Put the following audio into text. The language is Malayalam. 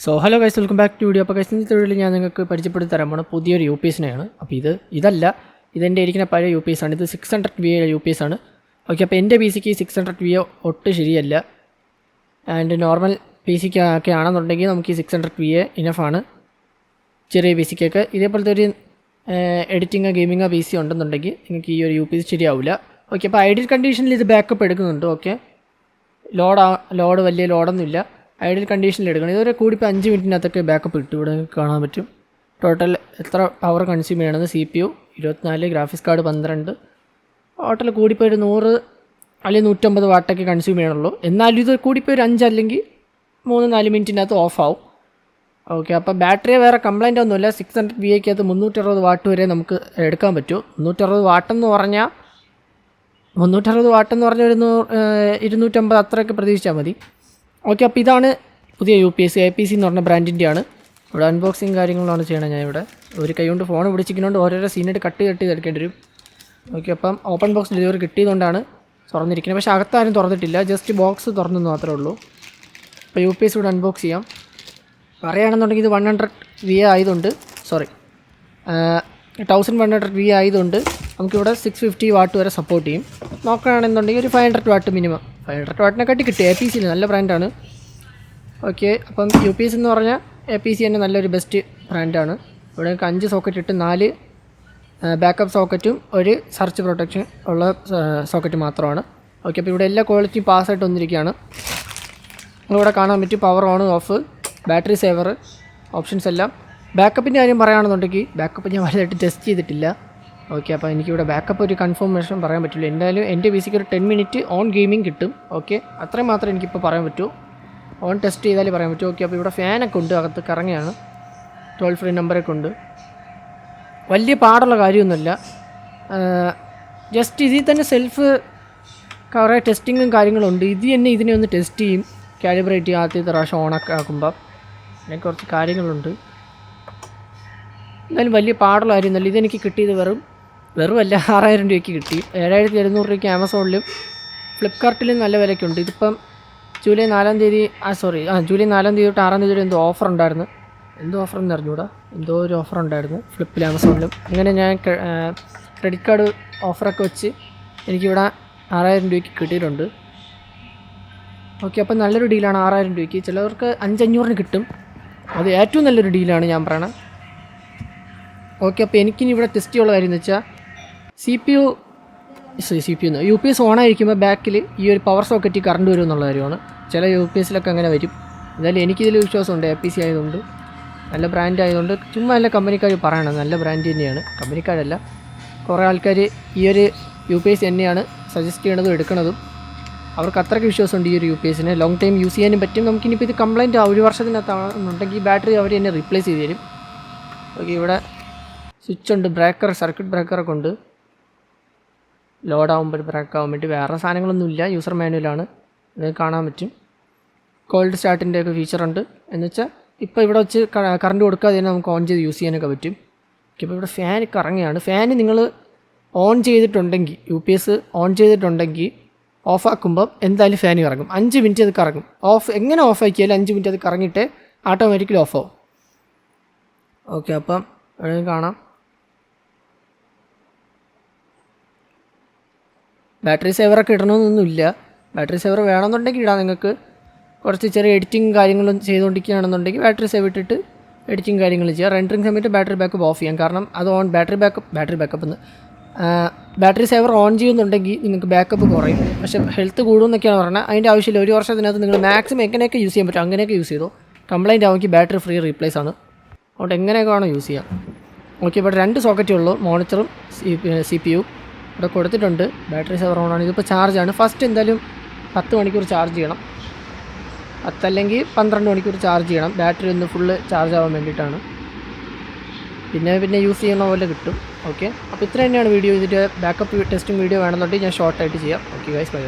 So hello guys, welcome back to video. അപ്പോൾ ഗൈസ് ഇന്നത്തെ വീഡിയോയിൽ ഞാൻ നിങ്ങൾക്ക് പരിചയപ്പെടുത്തി തരാൻ പോണ പുതിയൊരു യു പി എസിനെയാണ്. അപ്പോൾ ഇതല്ല ഇതെൻ്റെ ഇരിക്കുന്ന പഴയ യു പി എസ് ആണ്. ഇത് 600 VA യു പി എസ് ആണ്. ഓക്കെ, അപ്പോൾ എൻ്റെ പി സിക്ക് 600 VA ഒട്ടും ശരിയല്ല. ആൻഡ് നോർമൽ പി സിക്ക് ഒക്കെ ആണെന്നുണ്ടെങ്കിൽ നമുക്ക് ഈ 600 VA ഇനഫാണ്. ചെറിയ പി സിക്കൊക്കെ ഇതേപോലത്തെ ഒരു എഡിറ്റിങ്ങോ ഗെയിമിങ്ങോ പി സി ഉണ്ടെന്നുണ്ടെങ്കിൽ നിങ്ങൾക്ക് ഈ ഒരു യു പി എസ് ശരിയാവില്ല. ഓക്കെ, അപ്പോൾ ഐഡിയൽ കണ്ടീഷനിൽ ഇത് ബാക്കപ്പ് എടുക്കുന്നുണ്ട്. ഓക്കെ, ലോഡ് വലിയ ലോഡൊന്നുമില്ല. ഐഡിയൽ കണ്ടീഷനിൽ എടുക്കണം. ഇതുവരെ കൂടിപ്പോൾ 5 മിനിറ്റിനകത്തൊക്കെ ബാക്കപ്പ് കിട്ടും. ഇവിടെ കാണാൻ പറ്റും ടോട്ടൽ എത്ര പവർ കൺസ്യൂം ചെയ്യണമെന്ന്. CPU 24, graphics card 12. ടോട്ടൽ കൂടിപ്പോൾ ഒരു 100 അല്ലെങ്കിൽ 150 വാട്ടൊക്കെ കൺസ്യൂം ചെയ്യണുള്ളൂ. എന്നാലും ഇത് കൂടിപ്പോൾ ഒരു 5 അല്ലെങ്കിൽ 3-4 മിനിറ്റിനകത്ത് ഓഫ് ആവും. ഓക്കെ, അപ്പോൾ ബാറ്ററി വേറെ കംപ്ലൈൻ്റ് ഒന്നുമില്ല. 600 VAക്കകത്ത് 360 വാട്ട് വരെ നമുക്ക് എടുക്കാൻ പറ്റും. 360 വാട്ടെന്ന് പറഞ്ഞാൽ ഒരു 250 അത്രയൊക്കെ പ്രതീക്ഷിച്ചാൽ മതി. ഓക്കെ, അപ്പോൾ ഇതാണ് പുതിയ യു പി എസ്. APC എന്ന് പറഞ്ഞ ബ്രാൻഡിൻ്റെയാണ്. ഇവിടെ അൺബോക്സിങ് കാര്യങ്ങളാണ് ചെയ്യണത്. ഞാൻ ഇവിടെ ഒരു കൈ കൊണ്ട് ഫോൺ പിടിച്ചിരിക്കുന്നതുകൊണ്ട് ഓരോരോ സീനായിട്ട് കട്ട് എടുക്കേണ്ടി വരും. ഓക്കെ, അപ്പം ഓപ്പൺ ബോക്സ് ഡെലിവറി കിട്ടിയതുകൊണ്ടാണ് തുറന്നിരിക്കുന്നത്. പക്ഷേ അകത്താരും തുറന്നിട്ടില്ല, ജസ്റ്റ് ബോക്സ് തുറന്നെന്ന് മാത്രമേ ഉള്ളൂ. അപ്പോൾ യു പി എസ് ഇവിടെ അൺബോക്സ് ചെയ്യാം. പറയുകയാണെന്നുണ്ടെങ്കിൽ ഇത് 100 VA ആയതുകൊണ്ട് 1100 VA ആയതുകൊണ്ട് നമുക്കിവിടെ 650 വാട്ട് വരെ സപ്പോർട്ട് ചെയ്യും. നോക്കുകയാണെന്നുണ്ടെങ്കിൽ ഒരു 500 വാട്ട് മിനിമം. 500 വാട്ടിനെക്കാട്ടി കിട്ടും. APC നല്ല ബ്രാൻഡാണ്. ഓക്കെ, അപ്പം യു പി എസ് എന്ന് പറഞ്ഞാൽ APC തന്നെ നല്ലൊരു ബെസ്റ്റ് ബ്രാൻഡാണ്. ഇവിടെ 5 സോക്കറ്റ് ഇട്ട് 4 ബാക്കപ്പ് സോക്കറ്റും ഒരു സർച്ച് പ്രൊട്ടക്ഷൻ ഉള്ള സോക്കറ്റ് മാത്രമാണ്. ഓക്കെ, അപ്പോൾ ഇവിടെ എല്ലാ ക്വാളിറ്റിയും പാസ്സായിട്ട് വന്നിരിക്കുകയാണ്. ഇവിടെ കാണാൻ പറ്റും power on off, battery saver options എല്ലാം. ബാക്കപ്പിൻ്റെ കാര്യം പറയുകയാണെന്നുണ്ടെങ്കിൽ ബാക്കപ്പ് ഞാൻ വലുതായിട്ട് ടെസ്റ്റ് ചെയ്തിട്ടില്ല. ഓക്കെ, അപ്പോൾ എനിക്കിവിടെ ബാക്കപ്പ് ഒരു കൺഫർമേഷൻ പറയാൻ പറ്റില്ല. എന്തായാലും എൻ്റെ ബേസിക്ക് ഒരു 10 മിനിറ്റ് ഓൺ ഗെയിമിംഗ് കിട്ടും. ഓക്കെ, അത്രയും മാത്രമേ എനിക്കിപ്പോൾ പറയാൻ പറ്റൂ. ഓൺ ടെസ്റ്റ് ചെയ്താലേ പറയാൻ പറ്റൂ. ഓക്കെ, അപ്പോൾ ഇവിടെ ഫാനൊക്കെ ഉണ്ട്, അകത്ത് കറങ്ങുകയാണ്. 12 ഫ്രീ നമ്പറൊക്കെ ഉണ്ട്. വലിയ പാടുള്ള കാര്യമൊന്നുമില്ല. ജസ്റ്റ് ഇതിൽ തന്നെ സെൽഫ് കുറേ ടെസ്റ്റിങ്ങും കാര്യങ്ങളുണ്ട്. ഇതിനെ ഒന്ന് ടെസ്റ്റ് ചെയ്യും, കാലിബ്രേറ്റ് ചെയ്യും ആദ്യത്തെ പ്രാവശ്യം ഓണൊക്കെ ആക്കുമ്പോൾ. അങ്ങനെ കുറച്ച് കാര്യങ്ങളുണ്ട്. എന്തായാലും വലിയ പാടുള്ള കാര്യമൊന്നുമില്ല. ഇതെനിക്ക് കിട്ടിയത് വെറുമല്ല 6000 രൂപയ്ക്ക് കിട്ടി. 7700 രൂപയ്ക്ക് ആമസോണിലും ഫ്ലിപ്കാർട്ടിലും നല്ല വിലയ്ക്കുണ്ട്. ഇതിപ്പം ജൂലൈ 4 തീയതി ജൂലൈ 4 തീയതി തൊട്ട് 6 തീയതി വരെ എന്തോ ഓഫർ ഉണ്ടായിരുന്നു. എന്തോ ഓഫർ എന്ന് അറിഞ്ഞൂടാ, എന്തോ ഒരു ഓഫർ ഉണ്ടായിരുന്നു ഫ്ലിപ്പിലും ആമസോണിലും. അങ്ങനെ ഞാൻ ക്രെഡിറ്റ് കാർഡ് ഓഫറൊക്കെ വെച്ച് എനിക്കിവിടെ 6000 രൂപയ്ക്ക് കിട്ടിയിട്ടുണ്ട്. ഓക്കെ, അപ്പം നല്ലൊരു ഡീലാണ് 6000 രൂപയ്ക്ക്. ചിലവർക്ക് 500-500 കിട്ടും. അത് ഏറ്റവും നല്ലൊരു ഡീലാണ് ഞാൻ പറയണത്. ഓക്കെ, അപ്പോൾ എനിക്കിനി ഇവിടെ ടെസ്റ്റ് ചെയ്യാനുള്ള കാര്യം എന്ന് വെച്ചാൽ യു പി എസ് ഓണായിരിക്കുമ്പോൾ ബാക്കിൽ ഈ ഒരു പവർ സോക്കറ്റ് കറണ്ട് വരും എന്നുള്ള കാര്യമാണ്. ചില യു പി എസിലൊക്കെ അങ്ങനെ വരും. എന്തായാലും എനിക്കിതിൽ വിശ്വാസമുണ്ട്. APC ആയതുകൊണ്ട്, നല്ല ബ്രാൻഡ് ആയതുകൊണ്ട്. ചുമ്മാ നല്ല കമ്പനിക്കാർ പറയണം, നല്ല ബ്രാൻഡ് തന്നെയാണ്. കമ്പനിക്കാരല്ല, കുറേ ആൾക്കാർ ഈ ഒരു യു പി എസ് തന്നെയാണ് സജസ്റ്റ് ചെയ്യണതും എടുക്കണതും. അവർക്ക് അത്രയ്ക്ക് വിശ്വാസമുണ്ട് ഈ ഒരു യു പി എസിനെ. ലോങ് ടൈം യൂസ് ചെയ്യാനും പറ്റും. നമുക്കിനിപ്പോൾ ഇത് കംപ്ലൈൻറ്റ് 1 വർഷത്തിനകത്താണെന്നുണ്ടെങ്കിൽ ബാറ്ററി അവർ തന്നെ റീപ്ലേസ് ചെയ്ത് തരും. ഓക്കെ, ഇവിടെ സ്വിച്ച് ഉണ്ട്, സർക്യൂട്ട് ബ്രേക്കറൊക്കെ ഉണ്ട്. ലോഡാകുമ്പോൾ ബ്രേക്ക് ആകാൻ വേണ്ടി. വേറെ സാധനങ്ങളൊന്നുമില്ല, യൂസർ മാനുവലാണ്. ഇത് കാണാൻ പറ്റും. കോൾഡ് സ്റ്റാർട്ടിൻ്റെ ഒക്കെ ഫീച്ചറുണ്ട്. എന്ന് വെച്ചാൽ ഇപ്പോൾ ഇവിടെ വെച്ച് കറണ്ട് കൊടുക്കാതെ തന്നെ നമുക്ക് ഓൺ ചെയ്ത് യൂസ് ചെയ്യാനൊക്കെ പറ്റും. ഇപ്പോൾ ഇവിടെ ഫാൻ കറങ്ങുകയാണ്. ഫാന് നിങ്ങൾ ഓൺ ചെയ്തിട്ടുണ്ടെങ്കിൽ, യു പി എസ് ഓൺ ചെയ്തിട്ടുണ്ടെങ്കിൽ ഓഫാക്കുമ്പോൾ എന്തായാലും ഫാൻ കറങ്ങും. 5 മിനിറ്റ് അത് കറങ്ങും. എങ്ങനെ ഓഫാക്കിയാലും 5 മിനിറ്റ് അത് കറങ്ങിയിട്ട് ഓട്ടോമാറ്റിക്കലി ഓഫ് ആവും. ഓക്കെ, അപ്പം ഇവിടെ കാണാം. ബാറ്ററി സേവറൊക്കെ ഇടണമെന്നൊന്നുമില്ല. ബാറ്ററി സേവർ വേണമെന്നുണ്ടെങ്കിൽ ഇടാം. നിങ്ങൾക്ക് കുറച്ച് ചെറിയ എഡിറ്റിംഗ് കാര്യങ്ങളും ചെയ്തുകൊണ്ടിരിക്കുകയാണെന്നുണ്ടെങ്കിൽ ബാറ്ററി സേവ് ഇട്ടിട്ട് എഡിറ്റിംഗ് കാര്യങ്ങൾ ചെയ്യാം. റെൻഡറിങ് സമയത്ത് ബാറ്ററി ബാക്കപ്പ് ഓഫ് ചെയ്യാം. കാരണം അത് ബാറ്ററി സേവർ ഓൺ ചെയ്യുന്നുണ്ടെങ്കിൽ നിങ്ങൾക്ക് ബാക്കപ്പ് കുറയും. പക്ഷേ ഹെൽത്ത് കൂടുമെന്നൊക്കെയാണ് പറഞ്ഞത്. അതിൻ്റെ ആവശ്യമില്ല. 1 വർഷത്തിനകത്ത് നിങ്ങൾ മാക്സിമം എങ്ങനെയൊക്കെ യൂസ് ചെയ്യാൻ പറ്റും അങ്ങനെയൊക്കെ യൂസ് ചെയ്തോ. കംപ്ലൈൻറ്റ് ആവുമെങ്കിൽ ബാറ്ററി ഫ്രീ റീപ്ലേസ് ആണ്. അതുകൊണ്ട് എങ്ങനെയൊക്കെ വേണം യൂസ് ചെയ്യാം. ഓക്കെ, ഇവിടെ 2 സോക്കറ്റേ ഉള്ളൂ, മോണിറ്ററും CPU ഇവിടെ കൊടുത്തിട്ടുണ്ട്. ബാറ്ററി സേവർ ഓണാണ്. ഇതിപ്പോൾ ചാർജാണ്. ഫസ്റ്റ് എന്തായാലും 10 മണിക്കൂർ ചാർജ് ചെയ്യണം. 10 അല്ലെങ്കിൽ 12 മണിക്കൂർ ചാർജ് ചെയ്യണം. ബാറ്ററി ഒന്ന് ഫുള്ള് ചാർജ് ആവാൻ വേണ്ടിയിട്ടാണ്. പിന്നെ യൂസ് ചെയ്യുന്ന പോലെ കിട്ടും. ഓക്കെ, അപ്പോൾ ഇത്ര തന്നെയാണ് വീഡിയോ. ഇതിൻ്റെ ബാക്കപ്പ് ടെസ്റ്റിംഗ് വീഡിയോ വേണമെന്നുണ്ടെങ്കിൽ ഞാൻ ഷോർട്ടായിട്ട് ചെയ്യാം. Okay guys, by.